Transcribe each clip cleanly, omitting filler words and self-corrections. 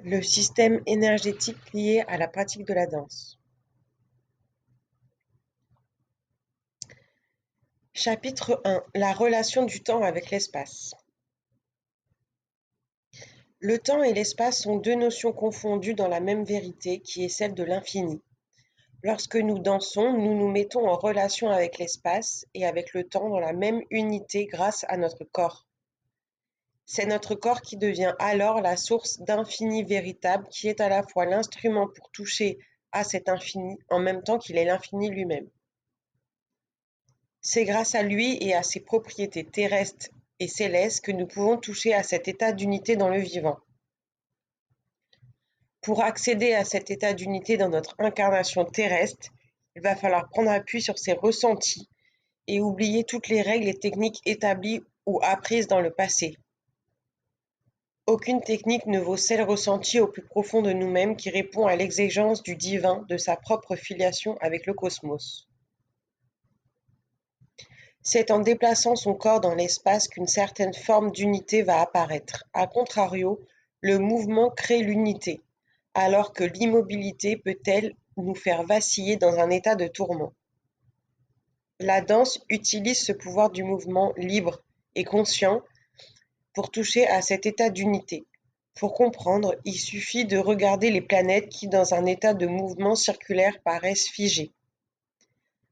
Le système énergétique lié à la pratique de la danse. Chapitre 1. La relation du temps avec l'espace. Le temps et l'espace sont deux notions confondues dans la même vérité qui est celle de l'infini. Lorsque nous dansons, nous nous mettons en relation avec l'espace et avec le temps dans la même unité grâce à notre corps. C'est notre corps qui devient alors la source d'infini véritable qui est à la fois l'instrument pour toucher à cet infini en même temps qu'il est l'infini lui-même. C'est grâce à lui et à ses propriétés terrestres et célestes que nous pouvons toucher à cet état d'unité dans le vivant. Pour accéder à cet état d'unité dans notre incarnation terrestre, il va falloir prendre appui sur ses ressentis et oublier toutes les règles et techniques établies ou apprises dans le passé. Aucune technique ne vaut celle ressentie au plus profond de nous-mêmes qui répond à l'exigence du divin de sa propre filiation avec le cosmos. C'est en déplaçant son corps dans l'espace qu'une certaine forme d'unité va apparaître. A contrario, le mouvement crée l'unité, alors que l'immobilité peut-elle nous faire vaciller dans un état de tourment. La danse utilise ce pouvoir du mouvement libre et conscient pour toucher à cet état d'unité. Pour comprendre, il suffit de regarder les planètes qui, dans un état de mouvement circulaire, paraissent figées.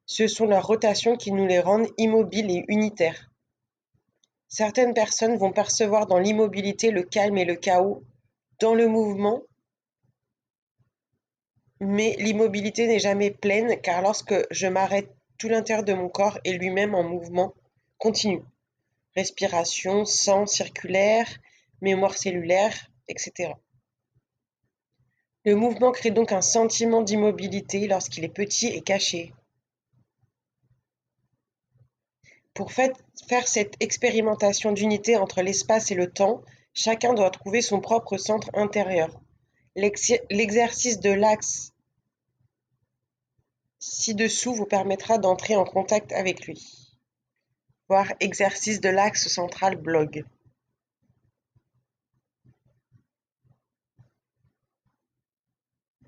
Ce sont leurs rotations qui nous les rendent immobiles et unitaires. Certaines personnes vont percevoir dans l'immobilité le calme et le chaos dans le mouvement, mais l'immobilité n'est jamais pleine car lorsque je m'arrête, tout l'intérieur de mon corps est lui-même en mouvement continu. Respiration, sang circulaire, mémoire cellulaire, etc. Le mouvement crée donc un sentiment d'immobilité lorsqu'il est petit et caché. Pour faire cette expérimentation d'unité entre l'espace et le temps, chacun doit trouver son propre centre intérieur. L'exercice de l'axe ci-dessous vous permettra d'entrer en contact avec lui. Voir exercice de l'axe central blog.